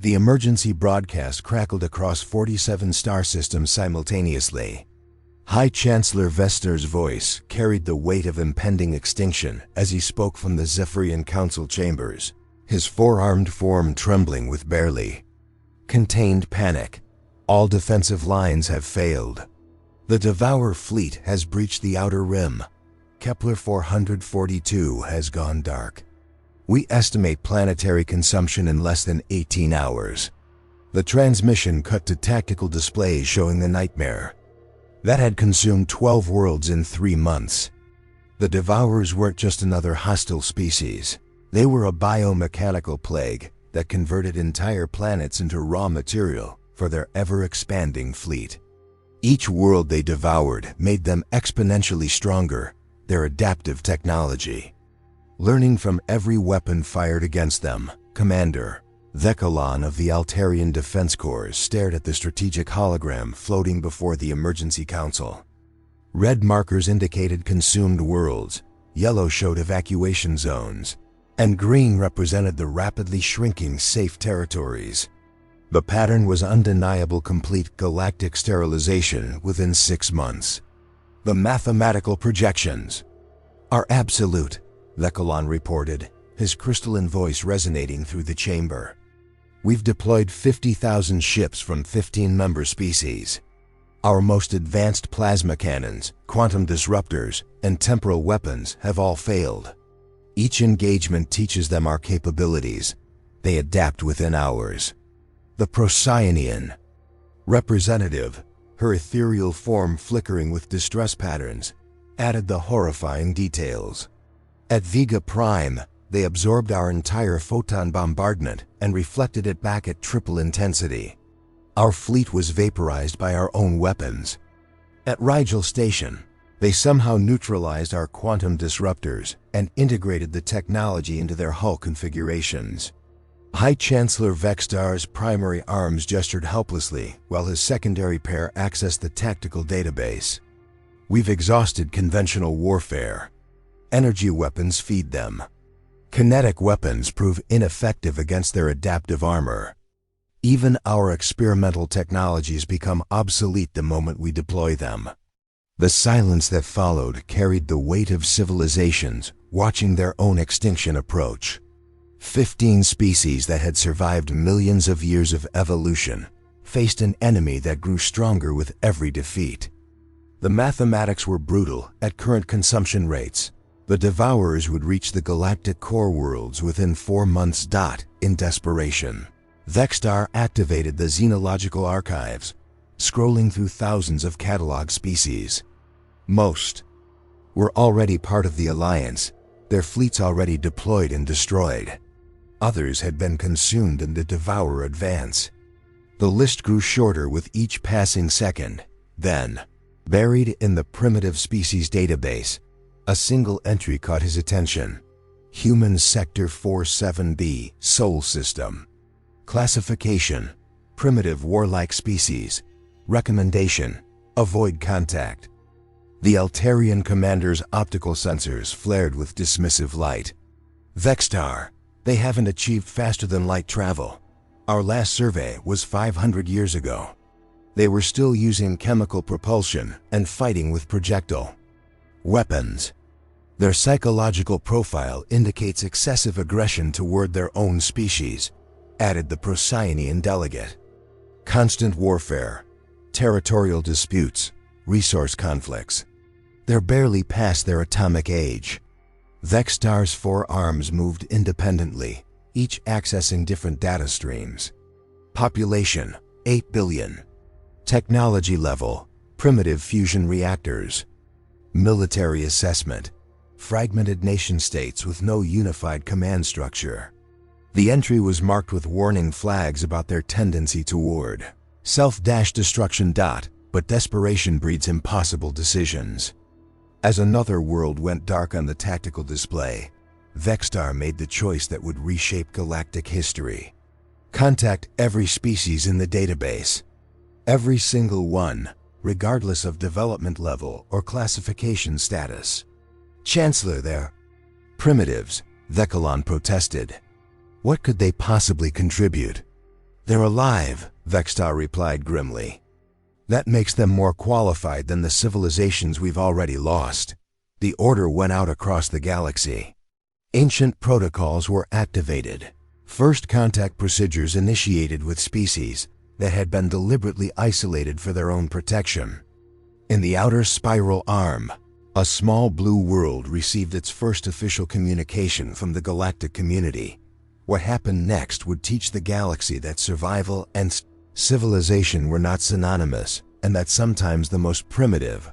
The emergency broadcast crackled across 47 star systems simultaneously. High Chancellor Vestar's voice carried the weight of impending extinction as he spoke from the Zephyrian Council chambers, his four-armed form trembling with barely contained panic. All defensive lines have failed. The Devourer fleet has breached the outer rim. Kepler 442 has gone dark. We estimate planetary consumption in less than 18 hours. The transmission cut to tactical displays showing the nightmare that had consumed 12 worlds in 3 months. The Devourers weren't just another hostile species. They were a biomechanical plague that converted entire planets into raw material for their ever-expanding fleet. Each world they devoured made them exponentially stronger, their adaptive technology. Learning from every weapon fired against them, Commander Thekalon of the Altarian Defense Corps stared at the strategic hologram floating before the Emergency Council. Red markers indicated consumed worlds, yellow showed evacuation zones, and green represented the rapidly shrinking safe territories. The pattern was undeniable: complete galactic sterilization within 6 months. The mathematical projections are absolute, Thekalon reported, his crystalline voice resonating through the chamber. We've deployed 50,000 ships from 15 member species. Our most advanced plasma cannons, quantum disruptors, and temporal weapons have all failed. Each engagement teaches them our capabilities. They adapt within hours. The Procyon representative, her ethereal form flickering with distress patterns, added the horrifying details. At Vega Prime, they absorbed our entire photon bombardment and reflected it back at triple intensity. Our fleet was vaporized by our own weapons. At Rigel Station, they somehow neutralized our quantum disruptors and integrated the technology into their hull configurations. High Chancellor Vextar's primary arms gestured helplessly while his secondary pair accessed the tactical database. We've exhausted conventional warfare. Energy weapons feed them. Kinetic weapons prove ineffective against their adaptive armor. Even our experimental technologies become obsolete the moment we deploy them. The silence that followed carried the weight of civilizations watching their own extinction approach. 15 species that had survived millions of years of evolution faced an enemy that grew stronger with every defeat. The mathematics were brutal. At current consumption rates, the Devourers would reach the galactic core worlds within 4 months. In desperation, Vextar activated the xenological archives, scrolling through thousands of catalog species. Most were already part of the Alliance, their fleets already deployed and destroyed. Others had been consumed in the Devourer advance. The list grew shorter with each passing second. Then, buried in the primitive species database, a single entry caught his attention. Human Sector 47B, Sol System. Classification: primitive warlike species. Recommendation: avoid contact. The Altarian commander's optical sensors flared with dismissive light. Vextar, they haven't achieved faster-than-light travel. Our last survey was 500 years ago. They were still using chemical propulsion and fighting with projectile weapons. Their psychological profile indicates excessive aggression toward their own species, added the Procyonian delegate. Constant warfare, territorial disputes, resource conflicts. They're barely past their atomic age. Vextar's 4 arms moved independently, each accessing different data streams. Population: 8 billion. Technology level: primitive fusion reactors. Military assessment: fragmented nation-states with no unified command structure. The entry was marked with warning flags about their tendency toward self-destruction. But desperation breeds impossible decisions. As another world went dark on the tactical display, Vextar made the choice that would reshape galactic history. Contact every species in the database. Every single one, regardless of development level or classification status. Chancellor, they're primitives, Thekalon protested. What could they possibly contribute? They're alive, Vextar replied grimly. That makes them more qualified than the civilizations we've already lost. The order went out across the galaxy. Ancient protocols were activated. First contact procedures initiated with species that had been deliberately isolated for their own protection. In the outer spiral arm, a small blue world received its first official communication from the galactic community. What happened next would teach the galaxy that survival and civilization were not synonymous, and that sometimes the most primitive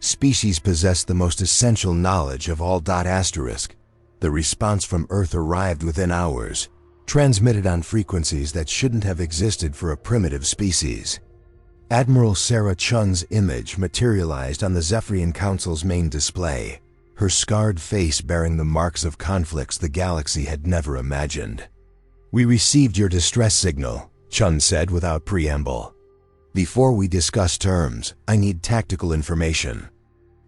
species possessed the most essential knowledge of all. Asterisk. The response from Earth arrived within hours, transmitted on frequencies that shouldn't have existed for a primitive species. Admiral Sarah Chun's image materialized on the Zephyrian Council's main display, her scarred face bearing the marks of conflicts the galaxy had never imagined. "We received your distress signal," Chun said without preamble. "Before we discuss terms, I need tactical information.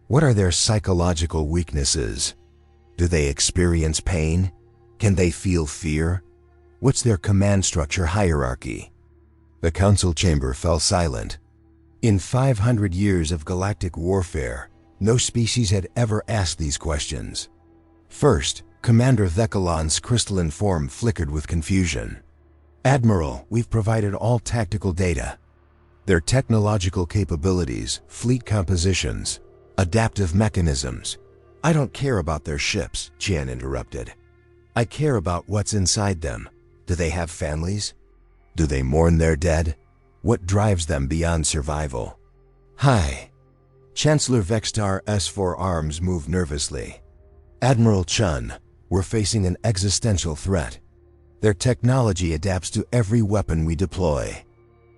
What are their psychological weaknesses? Do they experience pain? Can they feel fear? What's their command structure hierarchy?" The council chamber fell silent. In 500 years of galactic warfare, no species had ever asked these questions. First, Commander Thecalon's crystalline form flickered with confusion. "Admiral, we've provided all tactical data. Their technological capabilities, fleet compositions, adaptive mechanisms. I don't care about their ships," Jan interrupted. "I care about what's inside them. Do they have families? Do they mourn their dead? What drives them beyond survival?" "Hi." Chancellor Vextar S4 arms moved nervously. "Admiral Chun, we're facing an existential threat. Their technology adapts to every weapon we deploy.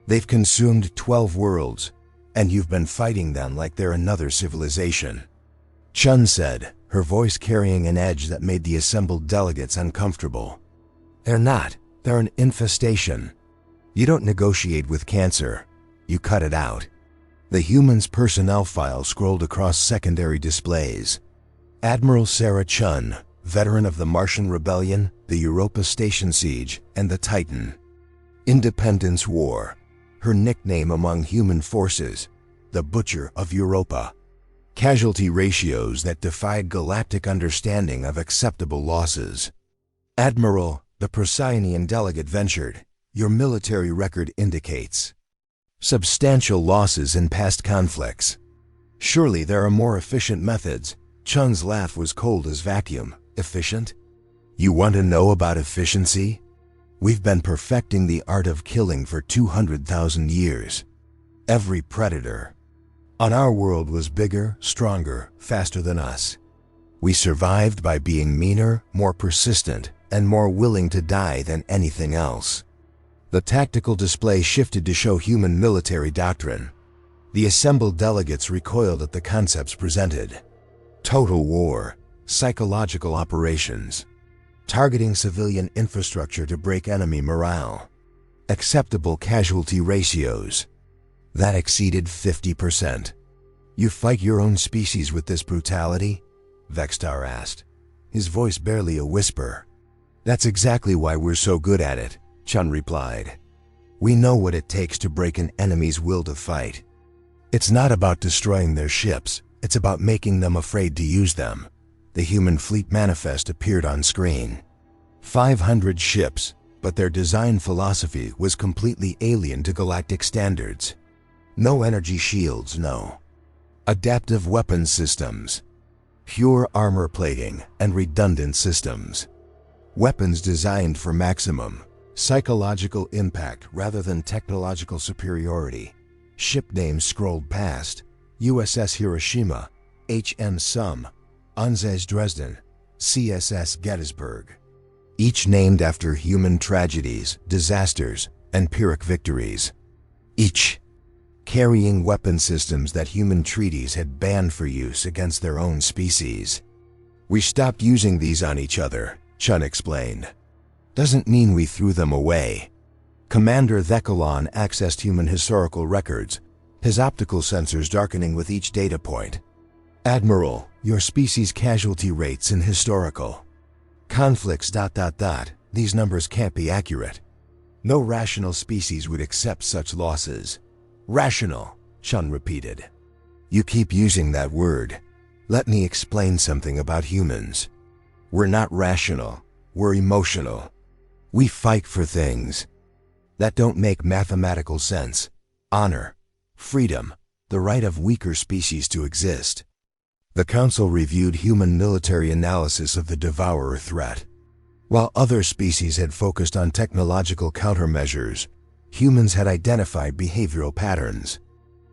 They've consumed 12 worlds, and you've been fighting them like they're another civilization," Chun said, her voice carrying an edge that made the assembled delegates uncomfortable. "They're not. They're an infestation. You don't negotiate with cancer. You cut it out." The human's personnel file scrolled across secondary displays. Admiral Sarah Chun, veteran of the Martian Rebellion, the Europa Station Siege, and the Titan Independence War. Her nickname among human forces, the Butcher of Europa. Casualty ratios that defied galactic understanding of acceptable losses. "Admiral," the Procyon delegate ventured, "your military record indicates substantial losses in past conflicts. Surely there are more efficient methods." Chun's laugh was cold as vacuum. "Efficient? You want to know about efficiency? We've been perfecting the art of killing for 200,000 years. Every predator on our world was bigger, stronger, faster than us. We survived by being meaner, more persistent, and more willing to die than anything else." The tactical display shifted to show human military doctrine. The assembled delegates recoiled at the concepts presented. Total war, psychological operations, targeting civilian infrastructure to break enemy morale, acceptable casualty ratios that exceeded 50%. "You fight your own species with this brutality?" Vextar asked, his voice barely a whisper. "That's exactly why we're so good at it," Chun replied. "We know what it takes to break an enemy's will to fight. It's not about destroying their ships, it's about making them afraid to use them." The human fleet manifest appeared on screen. 500 ships, but their design philosophy was completely alien to galactic standards. No energy shields, no adaptive weapons systems, pure armor plating and redundant systems. Weapons designed for maximum psychological impact rather than technological superiority. Ship names scrolled past: USS Hiroshima, HM Sum, Anzes Dresden, CSS Gettysburg. Each named after human tragedies, disasters, and Pyrrhic victories. Each carrying weapon systems that human treaties had banned for use against their own species. "We stopped using these on each other," Chun explained. "Doesn't mean we threw them away." Commander Thecalon accessed human historical records, his optical sensors darkening with each data point. "Admiral, your species' casualty rates in historical conflicts ... These numbers can't be accurate." No rational species would accept such losses. Rational, Chun repeated. You keep using that word. Let me explain something about humans. We're not rational, we're emotional. We fight for things that don't make mathematical sense. Honor, freedom, the right of weaker species to exist. The Council reviewed human military analysis of the Devourer threat. While other species had focused on technological countermeasures, humans had identified behavioral patterns,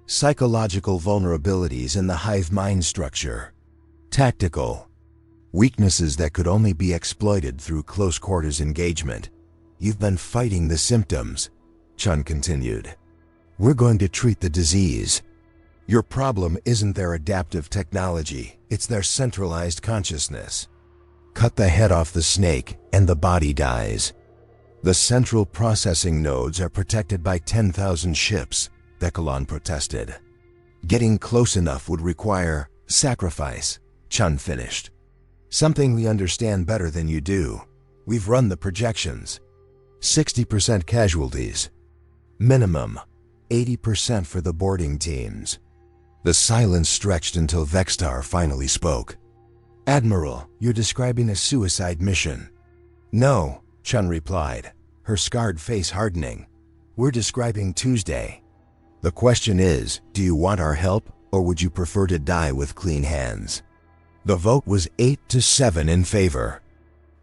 psychological vulnerabilities in the hive mind structure, tactical weaknesses that could only be exploited through close quarters engagement. You've been fighting the symptoms, Chun continued. We're going to treat the disease. Your problem isn't their adaptive technology, it's their centralized consciousness. Cut the head off the snake and the body dies. The central processing nodes are protected by 10,000 ships, Dekalon protested. Getting close enough would require sacrifice, Chun finished. Something we understand better than you do. We've run the projections. 60% casualties. Minimum 80% for the boarding teams. The silence stretched until Vextar finally spoke. Admiral, you're describing a suicide mission. No, Chun replied, her scarred face hardening. We're describing Tuesday. The question is, do you want our help, or would you prefer to die with clean hands? The vote was 8-7 in favor.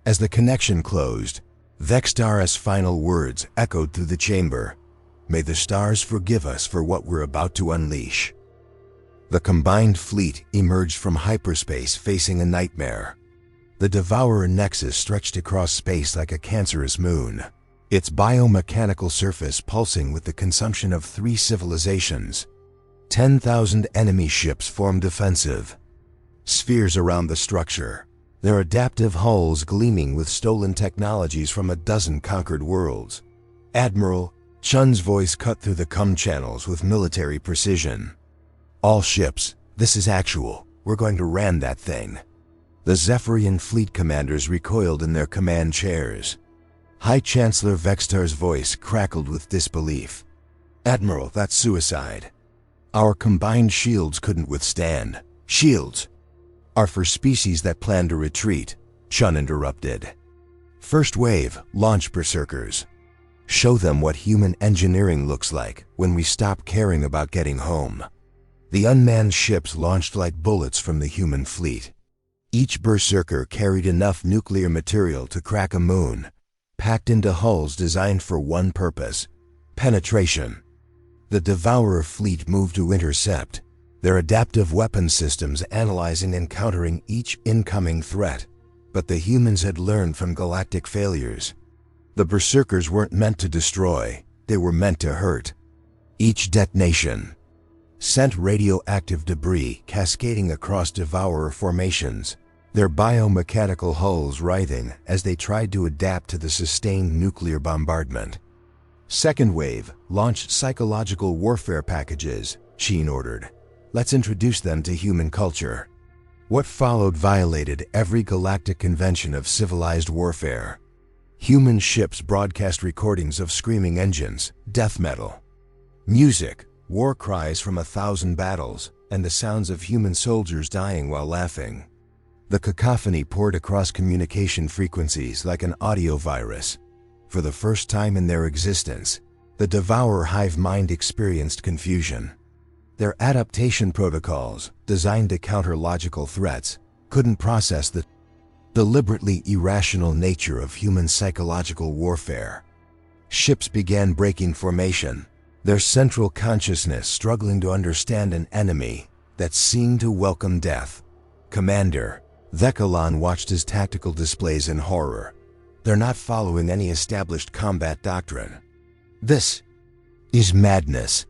As the connection closed, Vextar's final words echoed through the chamber. May the stars forgive us for what we're about to unleash. The combined fleet emerged from hyperspace facing a nightmare. The Devourer nexus stretched across space like a cancerous moon, its biomechanical surface pulsing with the consumption of 3 civilizations. 10,000 enemy ships formed defensive spheres around the structure, their adaptive hulls gleaming with stolen technologies from a dozen conquered worlds. Admiral, Chun's voice cut through the comm channels with military precision. All ships, this is actual. We're going to ram that thing. The Zephyrian fleet commanders recoiled in their command chairs. High Chancellor Vextar's voice crackled with disbelief. Admiral, that's suicide. Our combined shields couldn't withstand. Shields are for species that plan to retreat, Chun interrupted. First wave, launch berserkers. Show them what human engineering looks like when we stop caring about getting home. The unmanned ships launched like bullets from the human fleet. Each berserker carried enough nuclear material to crack a moon, packed into hulls designed for one purpose: penetration. The Devourer fleet moved to intercept, their adaptive weapon systems analyzing and countering each incoming threat. But the humans had learned from galactic failures. The berserkers weren't meant to destroy, they were meant to hurt. Each detonation sent radioactive debris cascading across Devourer formations, their biomechanical hulls writhing as they tried to adapt to the sustained nuclear bombardment. Second wave, launch psychological warfare packages, Sheen ordered. Let's introduce them to human culture. What followed violated every galactic convention of civilized warfare. Human ships broadcast recordings of screaming engines, death metal, music, war cries from 1,000 battles, and the sounds of human soldiers dying while laughing. The cacophony poured across communication frequencies like an audio virus. For the first time in their existence, the Devourer hive mind experienced confusion. Their adaptation protocols, designed to counter logical threats, couldn't process the deliberately irrational nature of human psychological warfare. Ships began breaking formation, their central consciousness struggling to understand an enemy that seemed to welcome death. Commander, Dekalon watched his tactical displays in horror. They're not following any established combat doctrine. This is madness.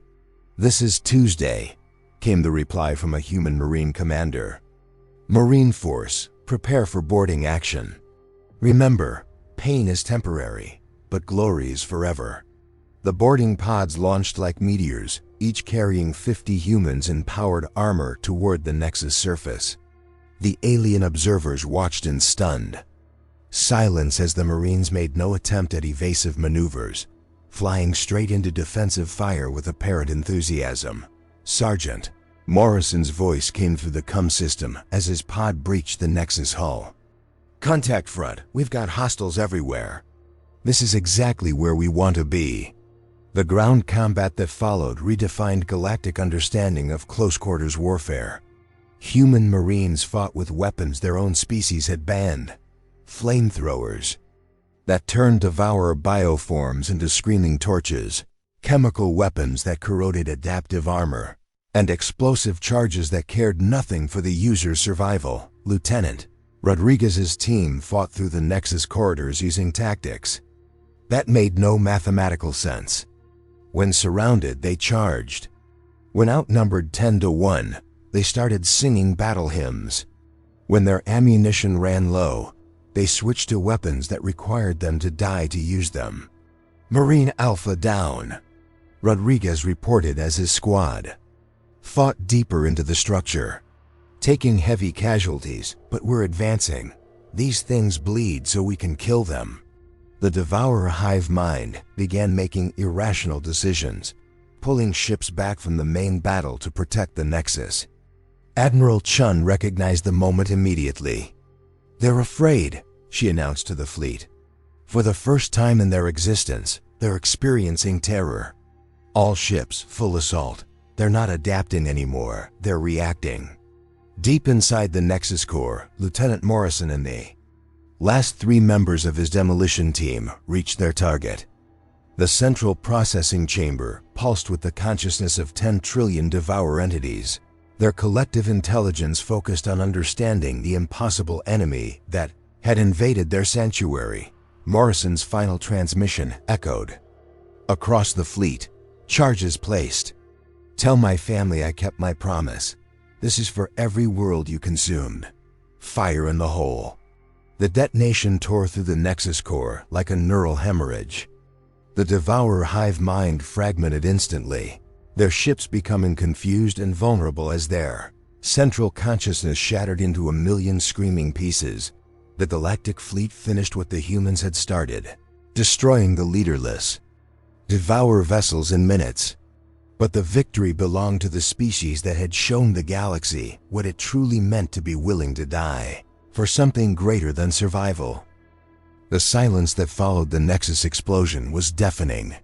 This is Tuesday, came the reply from a human Marine commander. Marine Force, prepare for boarding action. Remember, pain is temporary, but glory is forever. The boarding pods launched like meteors, each carrying 50 humans in powered armor toward the Nexus surface. The alien observers watched in stunned silence as the Marines made no attempt at evasive maneuvers. flying straight into defensive fire with apparent enthusiasm. "Sergeant." Morrison's voice came through the comm system as his pod breached the Nexus hull. "Contact front, we've got hostiles everywhere." "This is exactly where we want to be." The ground combat that followed redefined galactic understanding of close-quarters warfare. Human Marines fought with weapons their own species had banned. Flamethrowers that turned devourer bioforms into screaming torches, chemical weapons that corroded adaptive armor, and explosive charges that cared nothing for the user's survival. Lieutenant Rodriguez's team fought through the Nexus corridors using tactics that made no mathematical sense. When surrounded, they charged. When outnumbered 10-1, they started singing battle hymns. When their ammunition ran low, they switched to weapons that required them to die to use them. "Marine Alpha down," Rodriguez reported as his squad fought deeper into the structure, taking heavy casualties, but we're advancing. "These things bleed so we can kill them." The Devourer hive mind began making irrational decisions, pulling ships back from the main battle to protect the Nexus. Admiral Chun recognized the moment immediately. "They're afraid," she announced to the fleet. "For the first time in their existence, they're experiencing terror. All ships, full assault. They're not adapting anymore, they're reacting." Deep inside the Nexus core, Lieutenant Morrison and the last 3 members of his demolition team reached their target. The central processing chamber pulsed with the consciousness of 10 trillion Devourer entities. Their collective intelligence focused on understanding the impossible enemy that had invaded their sanctuary. Morrison's final transmission echoed across the fleet. "Charges placed. Tell my family I kept my promise. This is for every world you consumed. Fire in the hole." The detonation tore through the Nexus core like a neural hemorrhage. The Devourer hive mind fragmented instantly, their ships becoming confused and vulnerable as their central consciousness shattered into a million screaming pieces. The galactic fleet finished what the humans had started, destroying the leaderless Devourer vessels in minutes. But the victory belonged to the species that had shown the galaxy what it truly meant to be willing to die for something greater than survival. The silence that followed the Nexus explosion was deafening.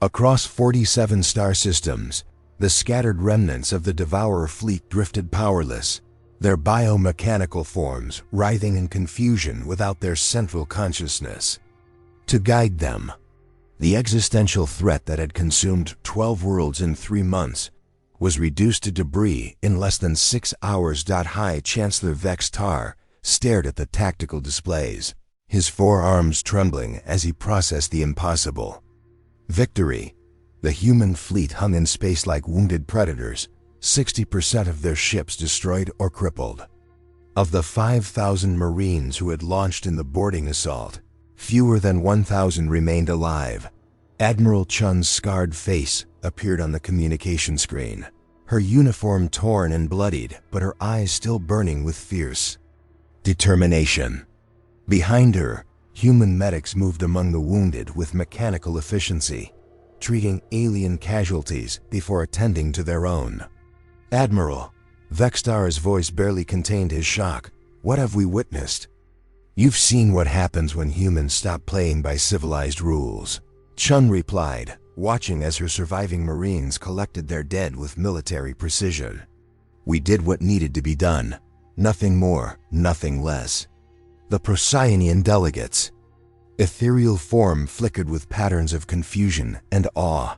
Across 47 star systems, the scattered remnants of the Devourer fleet drifted powerless, their biomechanical forms writhing in confusion without their central consciousness to guide them. The existential threat that had consumed 12 worlds in 3 months was reduced to debris in less than 6 hours. High Chancellor Vex Tar stared at the tactical displays, his forearms trembling as he processed the impossible. Victory. The human fleet hung in space like wounded predators, 60% of their ships destroyed or crippled. Of the 5,000 Marines who had launched in the boarding assault, fewer than 1,000 remained alive. Admiral Chun's scarred face appeared on the communication screen, her uniform torn and bloodied, but her eyes still burning with fierce determination. Behind her, human medics moved among the wounded with mechanical efficiency, treating alien casualties before attending to their own. "Admiral," Vextar's voice barely contained his shock, "what have we witnessed?" "You've seen what happens when humans stop playing by civilized rules," Chun replied, watching as her surviving Marines collected their dead with military precision. "We did what needed to be done. Nothing more, nothing less." The Procyonian delegates. Ethereal form flickered with patterns of confusion and awe.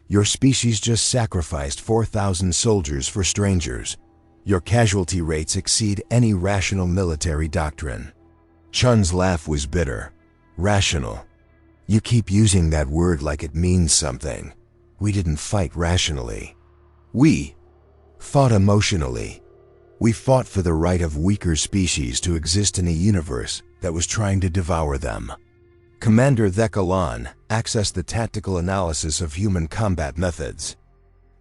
"Your species just sacrificed 4,000 soldiers for strangers. Your casualty rates exceed any rational military doctrine." Chun's laugh was bitter. "Rational? You keep using that word like it means something. We didn't fight rationally. We fought emotionally. We fought for the right of weaker species to exist in a universe that was trying to devour them." Commander Thekalan accessed the tactical analysis of human combat methods.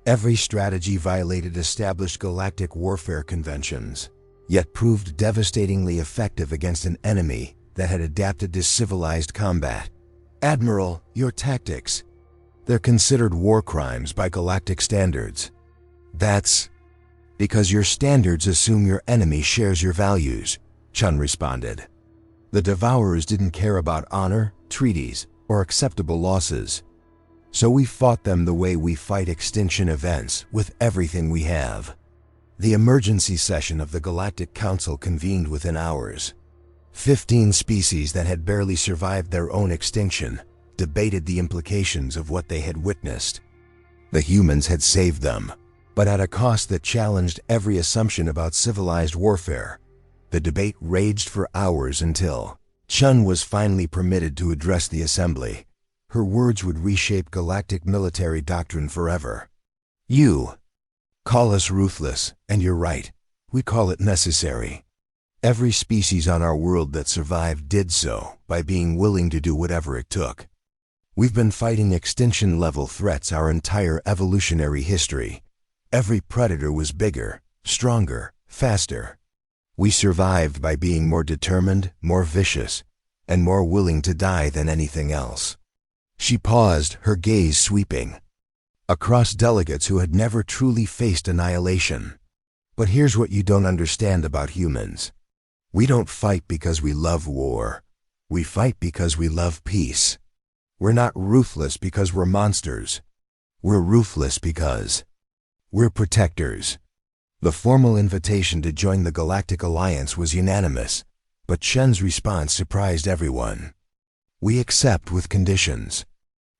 Every strategy violated established galactic warfare conventions, yet proved devastatingly effective against an enemy that had adapted to civilized combat. "Admiral, your tactics, They're considered war crimes by galactic standards. That's because your standards assume your enemy shares your values, Chun responded. The Devourers didn't care about honor, treaties, or acceptable losses. So we fought them the way we fight extinction events, with everything we have. The emergency session of the Galactic Council convened within hours. 15 species that had barely survived their own extinction debated the implications of what they had witnessed. The humans had saved them, but at a cost that challenged every assumption about civilized warfare. The debate raged for hours until Chun was finally permitted to address the assembly. Her words would reshape galactic military doctrine forever. You call us ruthless, and you're right. We call it necessary. Every species on our world that survived did so by being willing to do whatever it took. We've been fighting extinction-level threats our entire evolutionary history. Every predator was bigger, stronger, faster. We survived by being more determined, more vicious, and more willing to die than anything else. She paused, her gaze sweeping across delegates who had never truly faced annihilation. But here's what you don't understand about humans. We don't fight because we love war. We fight because we love peace. We're not ruthless because we're monsters. We're ruthless because we're protectors. The formal invitation to join the Galactic Alliance was unanimous, but Shen's response surprised everyone. We accept with conditions.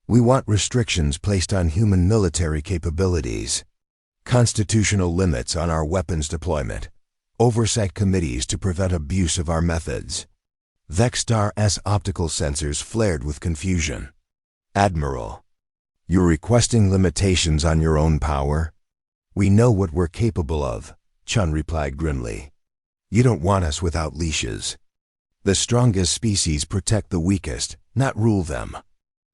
We want restrictions placed on human military capabilities, constitutional limits on our weapons deployment, oversight committees to prevent abuse of our methods. Vexstar's optical sensors flared with confusion. Admiral, you're requesting limitations on your own power? We know what we're capable of, Chun replied grimly. You don't want us without leashes. The strongest species protect the weakest, not rule them.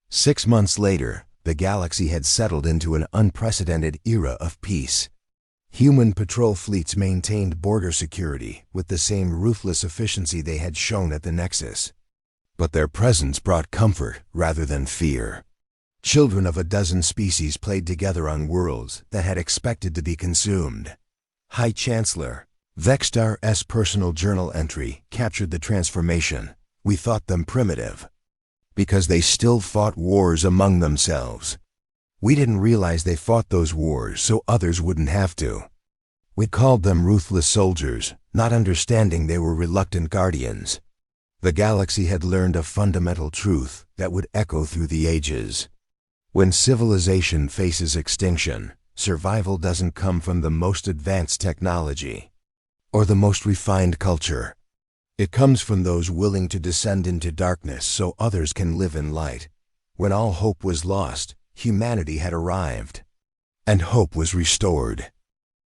6 months later, the galaxy had settled into an unprecedented era of peace. Human patrol fleets maintained border security with the same ruthless efficiency they had shown at the Nexus. But their presence brought comfort rather than fear. Children of a dozen species played together on worlds that had expected to be consumed. High Chancellor Vexstar's personal journal entry captured the transformation. We thought them primitive because they still fought wars among themselves. We didn't realize they fought those wars so others wouldn't have to. We called them ruthless soldiers, not understanding they were reluctant guardians. The galaxy had learned a fundamental truth that would echo through the ages. When civilization faces extinction, survival doesn't come from the most advanced technology or the most refined culture. It comes from those willing to descend into darkness so others can live in light. When all hope was lost, humanity had arrived, and hope was restored.